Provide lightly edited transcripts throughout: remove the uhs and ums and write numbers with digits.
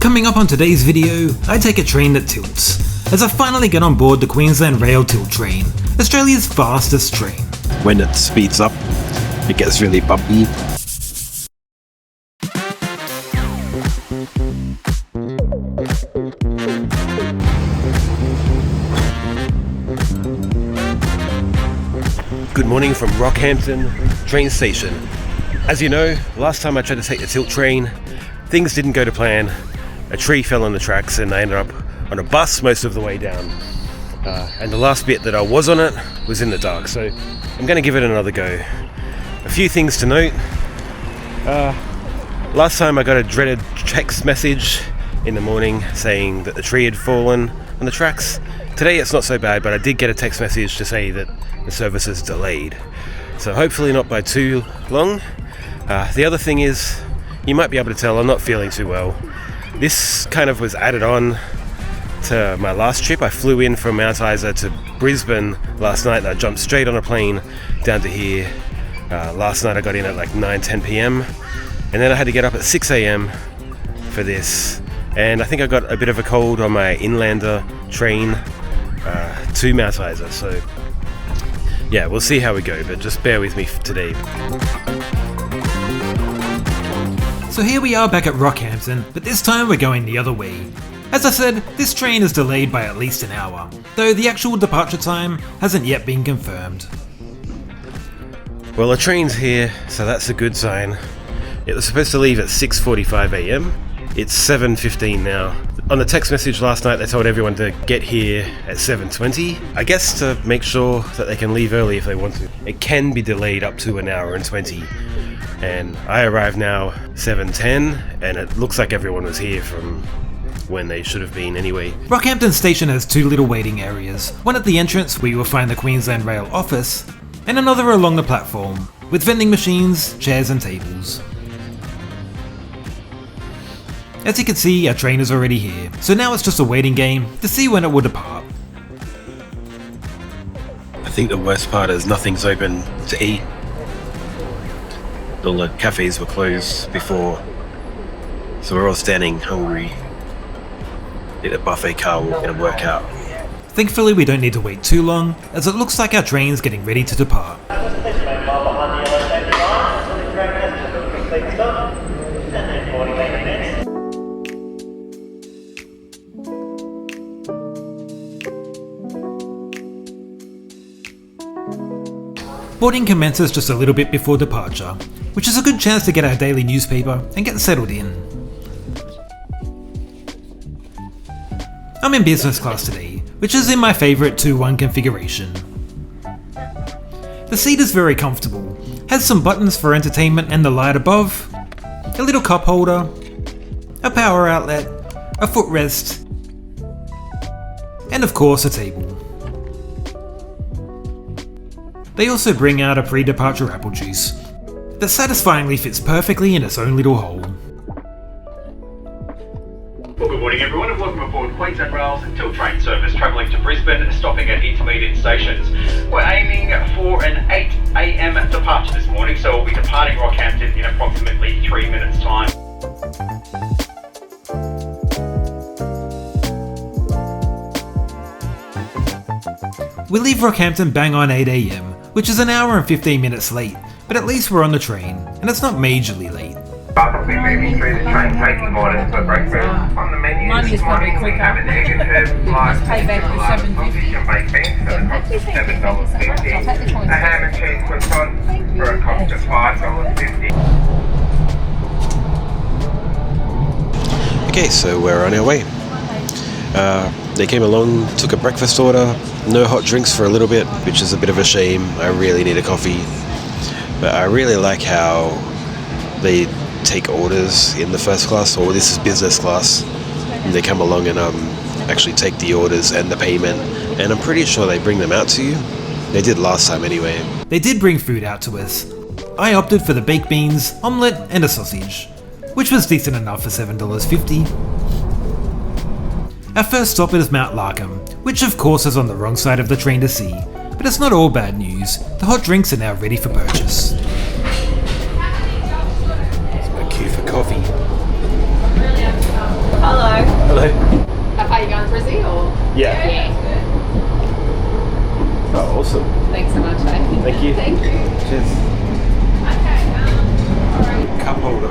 Coming up on today's video, I take a train that tilts, as I finally get on board the Queensland Rail Tilt Train, Australia's fastest train. When it speeds up, it gets really bumpy. Good morning from Rockhampton train station. As you know, last time I tried to take the tilt train, things didn't go to plan. A tree fell on the tracks and I ended up on a bus most of the way down. And the last bit that I was on it was in the dark, so I'm going to give it another go. A few things to note. Last time I got a dreaded text message in the morning saying that the tree had fallen on the tracks. Today it's not so bad, but I did get a text message to say that the service is delayed. So hopefully not by too long. The other thing is, you might be able to tell I'm not feeling too well. This kind of was added on to my last trip. I flew in from Mount Isa to Brisbane last night and I jumped straight on a plane down to here. Last night I got in at like 9-10 p.m. and then I had to get up at 6 a.m. for this. And I think I got a bit of a cold on my inlander train to Mount Isa. So yeah, we'll see how we go, but just bear with me today. So here we are back at Rockhampton, but this time we're going the other way. As I said, this train is delayed by at least an hour, though the actual departure time hasn't yet been confirmed. Well, the train's here, so that's a good sign. It was supposed to leave at 6:45 a.m. It's 7:15 now. On the text message last night, they told everyone to get here at 7:20. I guess to make sure that they can leave early if they want to. It can be delayed up to an hour and 20. And I arrived now 7:10, and it looks like everyone was here from when they should have been anyway. Rockhampton station has two little waiting areas, one at the entrance where you will find the Queensland Rail office, and another along the platform, with vending machines, chairs and tables. As you can see, our train is already here, so now it's just a waiting game to see when it will depart. I think the worst part is nothing's open to eat. All the cafes were closed before, so we're all standing hungry. I think the buffet car will get a workout. Thankfully we don't need to wait too long, as it looks like our train's getting ready to depart. Boarding commences just a little bit before departure, which is a good chance to get our daily newspaper and get settled in. I'm in business class today, which is in my favourite 2-1 configuration. The seat is very comfortable, has some buttons for entertainment and the light above, a little cup holder, a power outlet, a footrest, and of course a table. They also bring out a pre-departure apple juice that satisfyingly fits perfectly in its own little hole. Well, good morning everyone and welcome aboard Queensland Rail Tilt Train service travelling to Brisbane, stopping at intermediate stations. We're aiming for an 8 a.m. departure this morning, so we'll be departing Rockhampton in approximately 3 minutes' time. We leave Rockhampton bang on 8 a.m, which is an hour and 15 minutes late, but at least we're on the train, and it's not majorly late. We'll be moving through the train taking orders for breakfast. On the menu this morning we have an egg and herb slice, position baked beans for the cost of $7.50. A ham and cheese croissant for a cost of $5.50. Okay, so we're on our way. They came along, took a breakfast order, no hot drinks for a little bit, which is a bit of a shame. I really need a coffee. But I really like how they take orders in the first class, or this is business class, and they come along and actually take the orders and the payment, and I'm pretty sure they bring them out to you. They did last time anyway. They did bring food out to us. I opted for the baked beans, omelette and a sausage, which was decent enough for $7.50. Our first stop is Mount Larkham, which of course is on the wrong side of the train to see, but it's not all bad news. The hot drinks are now ready for purchase. It's my queue for coffee. Hello. Yeah. Yeah. Oh, awesome. Thanks so much, eh? Thank you. Thank you. Cheers. Okay, alright. Cup holder.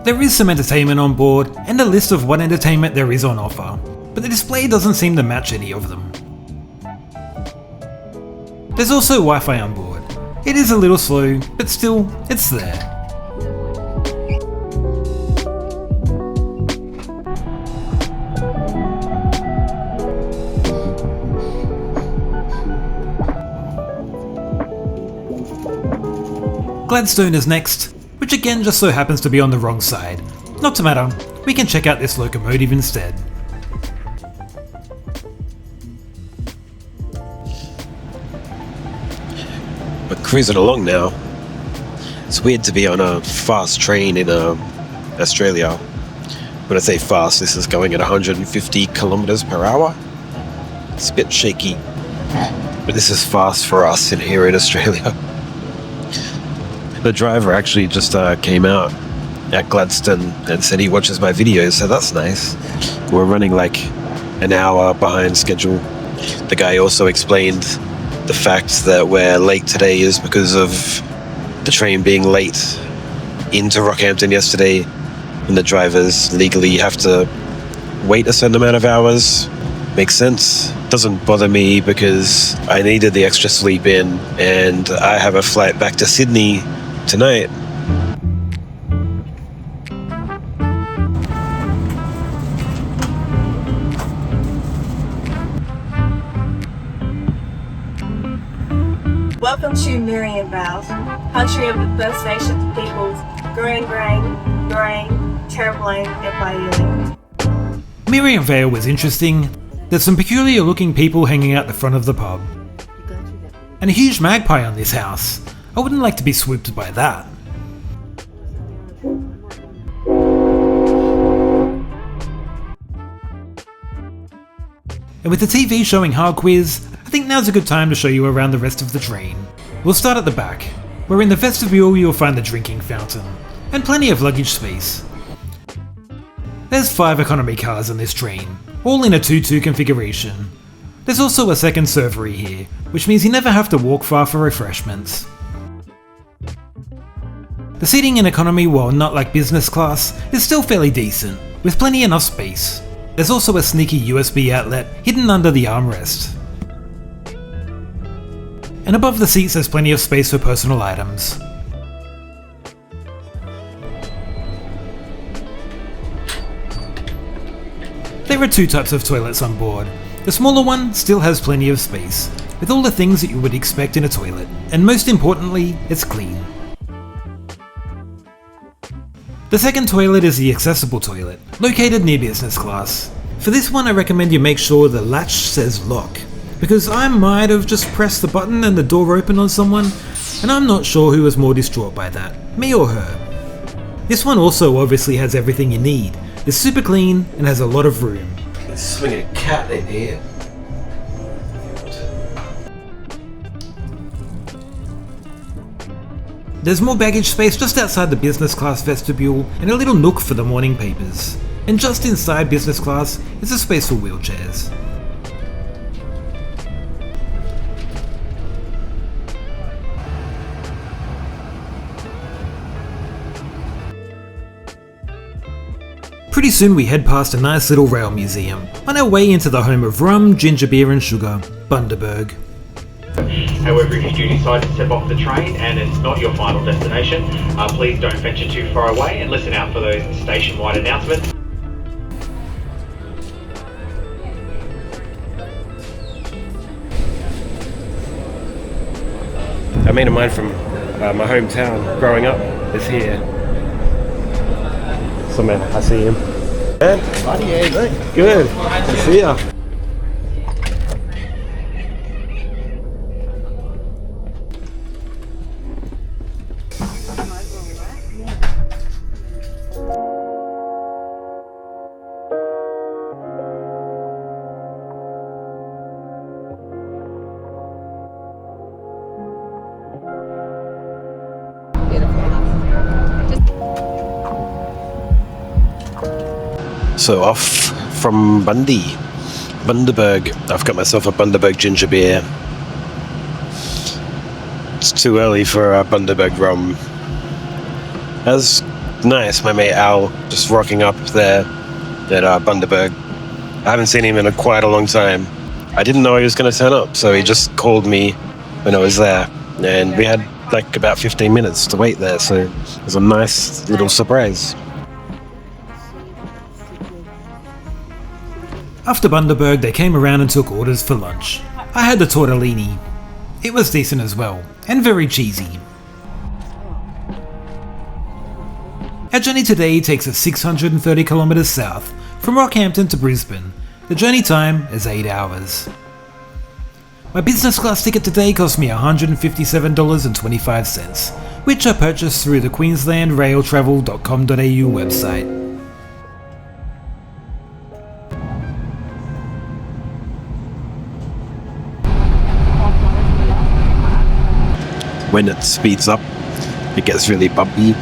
There is some entertainment on board, and a list of what entertainment there is on offer, but the display doesn't seem to match any of them. There's also Wi-Fi on board. It is a little slow, but still, it's there. Gladstone is next, which again just so happens to be on the wrong side. Not to matter, we can check out this locomotive instead. We're cruising along now. It's weird to be on a fast train in Australia. When I say fast, this is going at 150 kilometers per hour. It's a bit shaky, but this is fast for us here in Australia. The driver actually just came out at Gladstone and said he watches my videos, so that's nice. We're running like an hour behind schedule. The guy also explained the fact that we're late today is because of the train being late into Rockhampton yesterday, and the drivers legally have to wait a certain amount of hours. Makes sense. Doesn't bother me because I needed the extra sleep in, and I have a flight back to Sydney tonight. Welcome to Miriam Vale, country of the First Nations peoples, Gurang, Terrebonne and Bailey. Miriam Vale was interesting. There's some peculiar looking people hanging out the front of the pub. And a huge magpie on this house. I wouldn't like to be swooped by that. And with the TV showing Hard Quiz, I think now's a good time to show you around the rest of the train. We'll start at the back, where in the vestibule you'll find the drinking fountain, and plenty of luggage space. There's 5 economy cars on this train, all in a 2-2 configuration. There's also a second servery here, which means you never have to walk far for refreshments. The seating in economy, while not like business class, is still fairly decent, with plenty enough space. There's also a sneaky USB outlet hidden under the armrest. And above the seats there's plenty of space for personal items. There are 2 types of toilets on board. The smaller one still has plenty of space, with all the things that you would expect in a toilet, and most importantly, it's clean. The second toilet is the accessible toilet, located near business class. For this one I recommend you make sure the latch says lock, because I might have just pressed the button and the door opened on someone, and I'm not sure who was more distraught by that, me or her. This one also obviously has everything you need. It's super clean and has a lot of room. Swing a cat in here. There's more baggage space just outside the business class vestibule and a little nook for the morning papers. And just inside business class is a space for wheelchairs. Pretty soon we head past a nice little rail museum, on our way into the home of rum, ginger beer and sugar, Bundaberg. However, if you do decide to step off the train and it's not your final destination, please don't venture too far away and listen out for those station-wide announcements. A mate of mine from my hometown growing up is here. So man, I see him. Man, buddy, hey mate. Good. Good to see ya. So off from Bundaberg. I've got myself a Bundaberg ginger beer. It's too early for a Bundaberg rum. That's nice, my mate Al just rocking up there at Bundaberg. I haven't seen him in quite a long time. I didn't know he was going to turn up, so he just called me when I was there. And we had like about 15 minutes to wait there, so it was a nice little surprise. After Bundaberg, they came around and took orders for lunch. I had the tortellini. It was decent as well, and very cheesy. Our journey today takes us 630 kilometers south from Rockhampton to Brisbane. The journey time is 8 hours. My business class ticket today cost me $157.25, which I purchased through the Queensland Rail Travel.com.au website. When it speeds up, it gets really bumpy.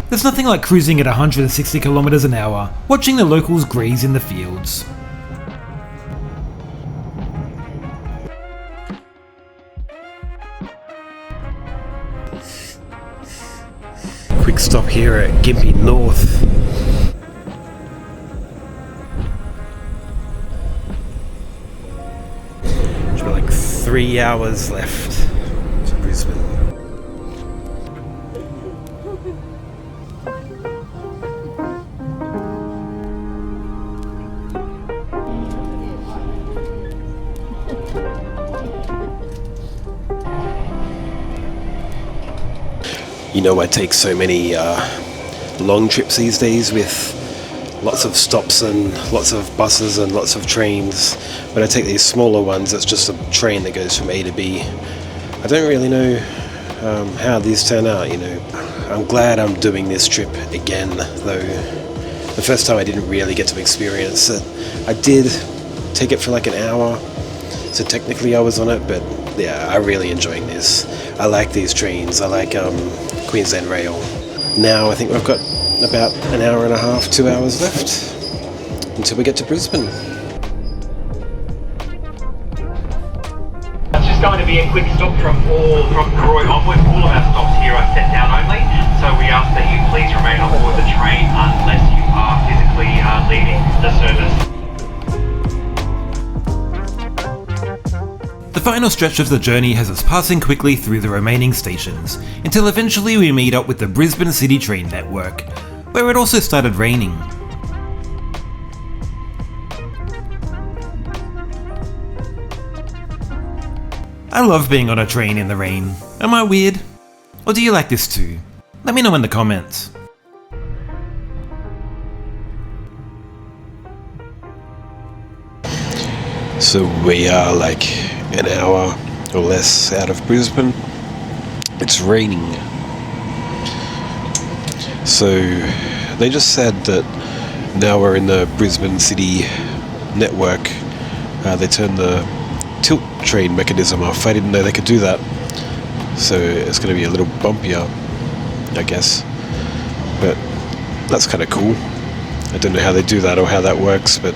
There's nothing like cruising at 160 kilometers an hour, watching the locals graze in the fields. Quick stop here at Gympie North. There's got like 3 hours left to Brisbane. You know, I take so many long trips these days with lots of stops and lots of buses and lots of trains. When I take these smaller ones, it's just a train that goes from A to B. I don't really know how these turn out, you know. I'm glad I'm doing this trip again, though. The first time I didn't really get to experience it. I did take it for like an hour, so technically I was on it, but yeah, I'm really enjoying this. I like these trains. I like Queensland Rail. Now I think we've got about an hour and a half, 2 hours left until we get to Brisbane. It's just going to be a quick stop from Roy onward. All of our stops here are set down only, so we ask that you please remain on board the train unless you are physically leaving the service. The final stretch of the journey has us passing quickly through the remaining stations, until eventually we meet up with the Brisbane City train network, where it also started raining. I love being on a train in the rain. Am I weird? Or do you like this too? Let me know in the comments. So we are like an hour or less out of Brisbane. It's raining. So they just said that now we're in the Brisbane City network. They turned the tilt train mechanism off. I didn't know they could do that. So it's going to be a little bumpier, I guess. But that's kind of cool. I don't know how they do that or how that works, but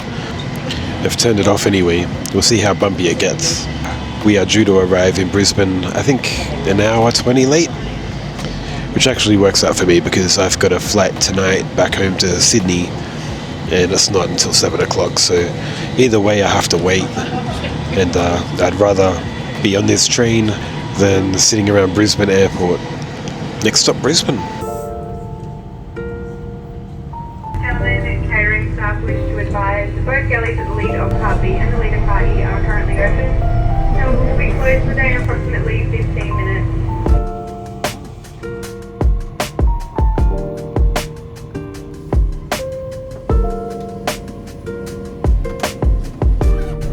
they've turned it off anyway. We'll see how bumpy it gets. We are due to arrive in Brisbane, I think, an hour 20 late, which actually works out for me because I've got a flight tonight back home to Sydney, and it's not until 7 o'clock, so either way I have to wait, and I'd rather be on this train than sitting around Brisbane Airport. Next stop, Brisbane. Gentlemen, catering staff wish to advise both galleys at the lead of Part B and the leader party are currently open. They will be closed within approximately 15 minutes.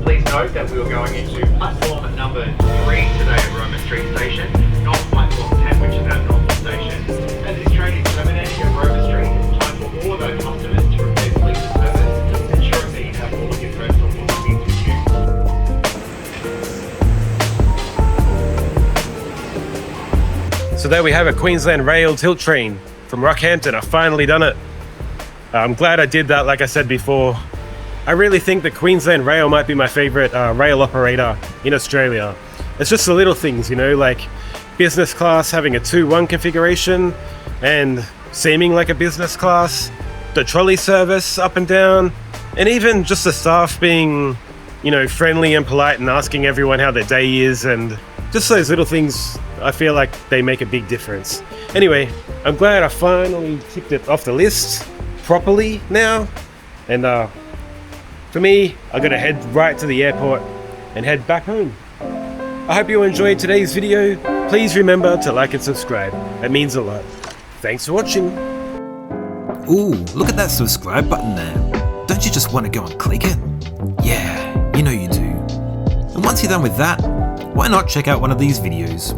Please note that we are going into platform number 3 today at Roma Street Station, not platform 10, which is our normal station. As this train is terminating at Roma Street, it's time for all of our customers to replace fleet service, ensuring that you have all of your personal belongings So there we have a Queensland Rail Tilt Train from Rockhampton. I've finally done it. I'm glad I did that, like I said before. I really think that Queensland Rail might be my favourite rail operator in Australia. It's just the little things, you know, like business class having a 2-1 configuration and seeming like a business class, the trolley service up and down, and even just the staff being, you know, friendly and polite and asking everyone how their day is, and just those little things, I feel like they make a big difference. Anyway, I'm glad I finally ticked it off the list properly now, and for me, I'm gonna head right to the airport and head back home. I hope you enjoyed today's video. Please remember to like and subscribe. It means a lot. Thanks for watching. Ooh, look at that subscribe button there. Don't you just want to go and click it? Yeah, you know you do. And once you're done with that, why not check out one of these videos?